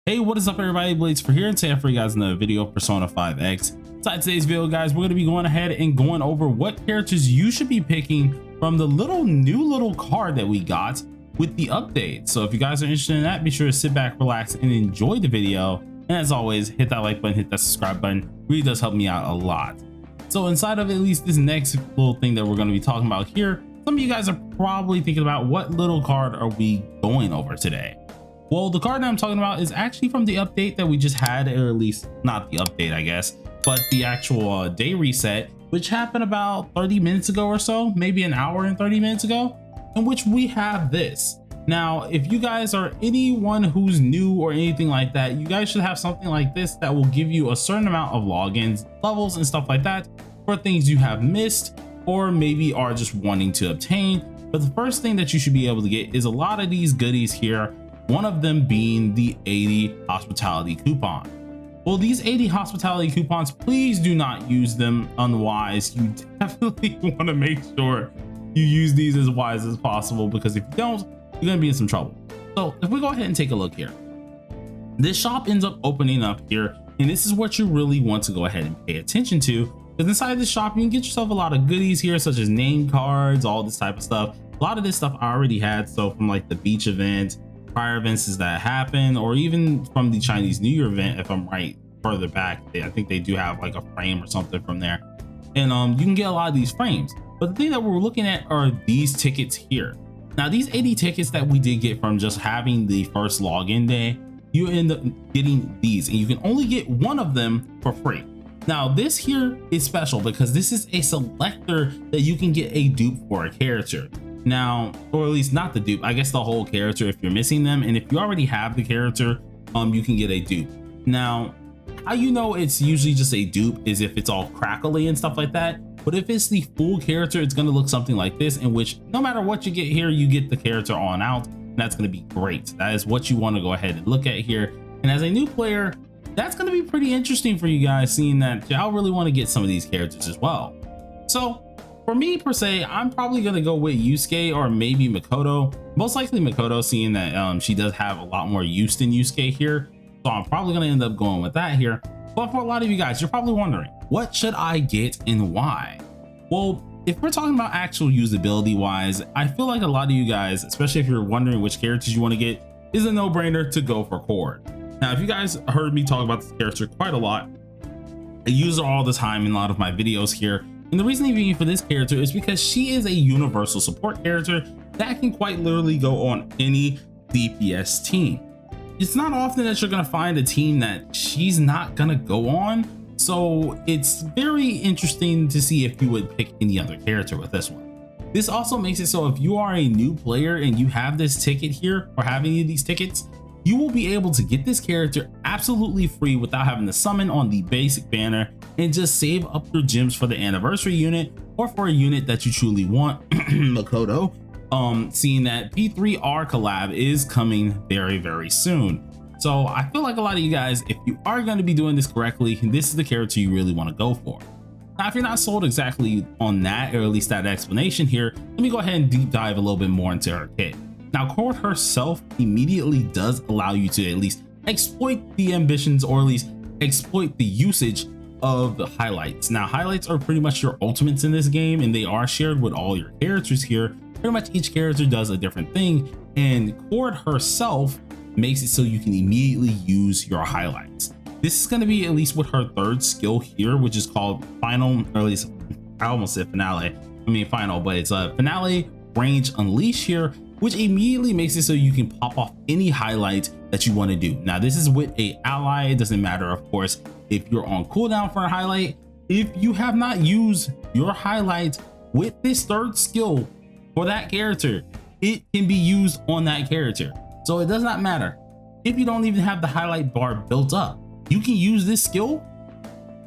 Hey, what is up everybody? Blades for here, and today for you guys another video of Persona 5X. Inside today's video, guys, we're going to be going ahead and going over what characters you should be picking from the new card that we got with the update. So if you guys are interested in that, be sure to sit back, relax, and enjoy the video. And as always, hit that like button, hit that subscribe button. It really does help me out a lot. So inside of at least this next little thing that we're going to be talking about here, some of you guys are probably thinking about what little card are we going over today. Well, the card that I'm talking about is actually from the update that we just had, or at least not the update, I guess, but the actual day reset, which happened about 30 minutes ago or so, maybe an hour and 30 minutes ago, in which we have this. Now, if you guys are anyone who's new or anything like that, you guys should have something like this that will give you a certain amount of logins, levels, and stuff like that for things you have missed or maybe are just wanting to obtain. But the first thing that you should be able to get is a lot of these goodies here. One of them being the 80 hospitality coupon. Well, these 80 hospitality coupons, please do not use them unwise. You definitely want to make sure you use these as wise as possible, because if you don't, you're going to be in some trouble. So if we go ahead and take a look here, this shop ends up opening up here, and this is what you really want to go ahead and pay attention to, because inside this shop you can get yourself a lot of goodies here, such as name cards, all this type of stuff. A lot of this stuff I already had, so from like the beach event, prior events that happen, or even from the Chinese New Year event, if I'm right further back, I think they do have like a frame or something from there, and you can get a lot of these frames. But the thing that we're looking at are these tickets here. Now, these 80 tickets that we did get from just having the first login day, you end up getting these, and you can only get one of them for free. Now, this here is special because this is a selector that you can get a dupe for a character. Now, or at least not the dupe, I guess the whole character if you're missing them, and if you already have the character, you can get a dupe. Now, how you know it's usually just a dupe is if it's all crackly and stuff like that, but if it's the full character, it's going to look something like this, in which no matter what you get here, you get the character on out, and that's going to be great. That is what you want to go ahead and look at here, and as a new player, that's going to be pretty interesting for you guys, seeing that y'all really want to get some of these characters as well. So for me per se, I'm probably going to go with Yusuke or maybe Makoto. Most likely Makoto, seeing that she does have a lot more use than Yusuke here. So I'm probably going to end up going with that here. But for a lot of you guys, you're probably wondering, what should I get and why? Well, if we're talking about actual usability wise, I feel like a lot of you guys, especially if you're wondering which characters you want to get, is a no-brainer to go for Cord. Now, if you guys heard me talk about this character quite a lot, I use her all the time in a lot of my videos here. And the reason being for this character is because she is a universal support character that can quite literally go on any DPS team. It's not often that you're going to find a team that she's not going to go on. So it's very interesting to see if you would pick any other character with this one. This also makes it so if you are a new player and you have this ticket here, or have any of these tickets, you will be able to get this character absolutely free without having to summon on the basic banner and just save up your gems for the anniversary unit, or for a unit that you truly want. Makoto, seeing that P3R collab is coming very, very soon. So I feel like a lot of you guys, if you are going to be doing this correctly, this is the character you really want to go for. Now, if you're not sold exactly on that, or at least that explanation here, let me go ahead and deep dive a little bit more into her kit. Now, Cord herself immediately does allow you to at least exploit the ambitions, or at least exploit the usage of the highlights. Now, highlights are pretty much your ultimates in this game, and they are shared with all your characters here. Pretty much each character does a different thing, and Cord herself makes it so you can immediately use your highlights. This is going to be at least with her third skill here, which is called final, or at least I almost said finale. I mean final, but it's a finale range unleash here, which immediately makes it so you can pop off any highlight that you want to do. Now, this is with a ally. It doesn't matter, of course, if you're on cooldown for a highlight. If you have not used your highlight with this third skill for that character, it can be used on that character. So it does not matter if you don't even have the highlight bar built up. You can use this skill,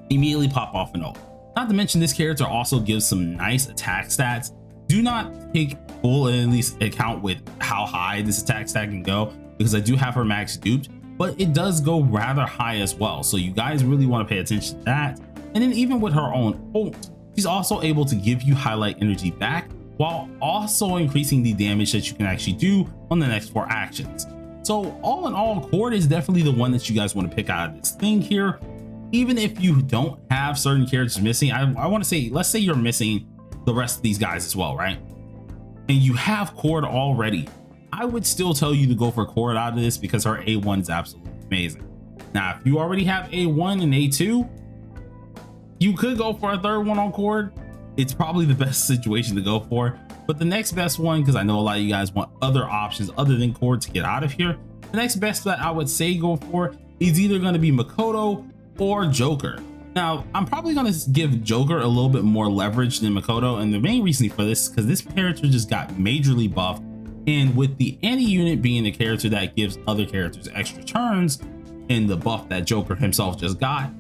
immediately pop off an ult. Not to mention, this character also gives some nice attack stats. Do not take full at least account with how high this attack stat can go, because I do have her max duped, but it does go rather high as well. So you guys really want to pay attention to that. And then even with her own ult, she's also able to give you highlight energy back, while also increasing the damage that you can actually do on the next 4 actions. So So all in all, Cord is definitely the one that you guys want to pick out of this thing here. Even if you don't have certain characters missing, I want to say, let's say you're missing the rest of these guys as well, right? And you have Cord already, I would still tell you to go for Cord out of this because her A1 is absolutely amazing. Now, if you already have A1 and A2, you could go for a third one on Cord. It's probably the best situation to go for. But the next best one, because I know a lot of you guys want other options other than Cord to get out of here, the next best that I would say go for is either going to be Makoto or Joker. Now, I'm probably going to give Joker a little bit more leverage than Makoto, and the main reason for this is because this character just got majorly buffed, and with the anti-unit being the character that gives other characters extra turns, and the buff that Joker himself just got,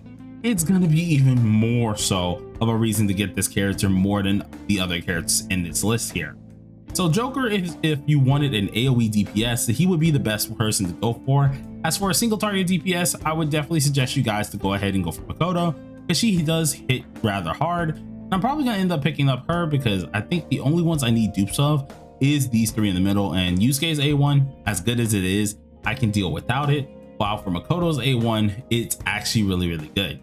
it's going to be even more so of a reason to get this character more than the other characters in this list here. So Joker, if you wanted an AoE DPS, he would be the best person to go for. As for a single target DPS, I would definitely suggest you guys to go ahead and go for Makoto, because she does hit rather hard. And I'm probably going to end up picking up her because I think the only ones I need dupes of is these three in the middle, and Yusuke's A1, as good as it is, I can deal without it, while for Makoto's A1, it's actually really good.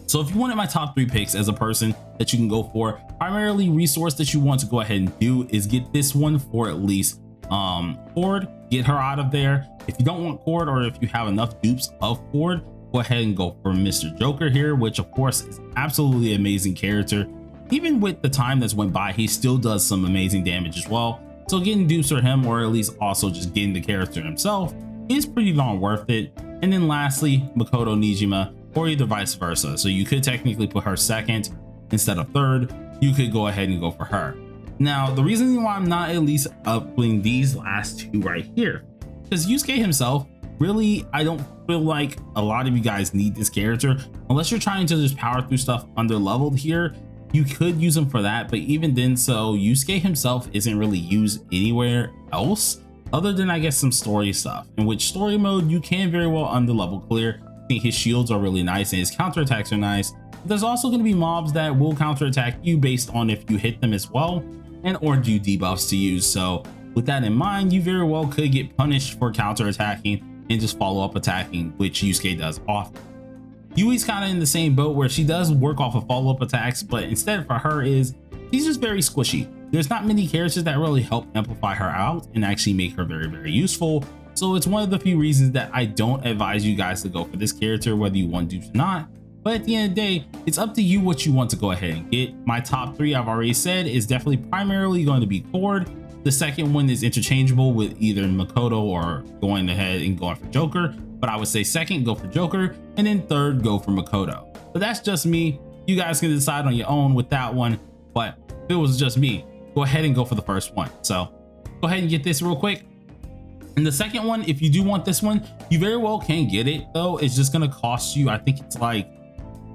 So if you wanted my top 3 picks as a person that you can go for, primarily resource that you want to go ahead and do is get this one for at least Cord, get her out of there. If you don't want Cord, or if you have enough dupes of Cord, go ahead and go for Mr. Joker here, which of course is absolutely amazing character. Even with the time that's went by, he still does some amazing damage as well. So getting dupes for him, or at least also just getting the character himself, is pretty darn worth it. And then lastly, Makoto Nijima, or either vice versa. So you could technically put her second instead of third. You could go ahead and go for her. Now, the reason why I'm not at least upping these last two right here, because Yusuke himself, really, I don't feel like a lot of you guys need this character unless you're trying to just power through stuff under leveled here. You could use him for that, but even then, so Yusuke himself isn't really used anywhere else other than, I guess, some story stuff, in which story mode you can very well under level clear. I think his shields are really nice and his counterattacks are nice. But there's also going to be mobs that will counterattack you based on if you hit them as well, and or do debuffs to use. So with that in mind, you very well could get punished for counterattacking and just follow up attacking, which Yusuke does often. Yui's kind of in the same boat where she does work off of follow-up attacks, but instead for her is she's just very squishy. There's not many characters that really help amplify her out and actually make her very useful. So it's one of the few reasons that I don't advise you guys to go for this character, whether you want dupes or not. But at the end of the day, it's up to you what you want to go ahead and get. My top 3, I've already said, is definitely primarily going to be Cord. The second one is interchangeable with either Makoto or going ahead and going for Joker. But I would say second, go for Joker, and then third, go for Makoto. But that's just me. You guys can decide on your own with that one. But if it was just me, go ahead and go for the first one. So go ahead and get this real quick. And the second one, if you do want this one, you very well can get it, though. It's just going to cost you, I think it's like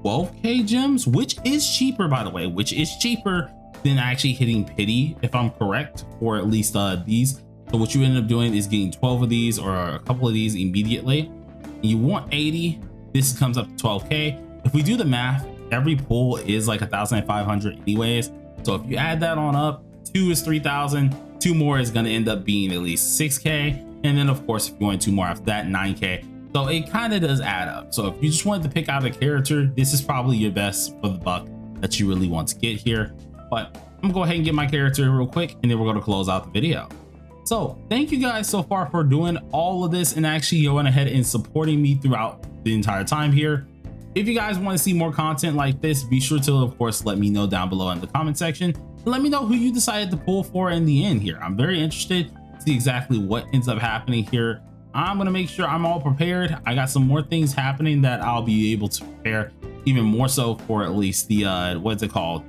12k gems, which is cheaper, by the way, which is cheaper than actually hitting pity, if I'm correct, or at least these. So what you end up doing is getting 12 of these or a couple of these immediately. And you want 80. This comes up to 12k. If we do the math, every pull is like 1,500 anyways. So if you add that on up, 2 is 3,000. 2 more is going to end up being at least 6k. And then of course, if you want 2 more after that, 9k. So it kind of does add up. So if you just wanted to pick out a character, this is probably your best for the buck that you really want to get here. But I'm gonna go ahead and get my character real quick, and then we're gonna close out the video. So thank you guys so far for doing all of this and actually going ahead and supporting me throughout the entire time here. If you guys want to see more content like this, be sure to, of course, let me know down below in the comment section. And let me know who you decided to pull for in the end here. I'm very interested to see exactly what ends up happening here. I'm going to make sure I'm all prepared. I got some more things happening that I'll be able to prepare even more so for at least the, what's it called?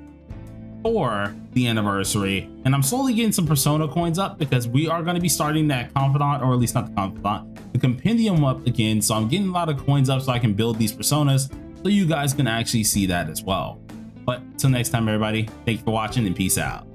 For the anniversary. And I'm slowly getting some persona coins up because we are going to be starting that confidant, or at least not the confidant, the compendium up again. So I'm getting a lot of coins up so I can build these personas so you guys can actually see that as well. But till next time, everybody, thank you for watching and peace out.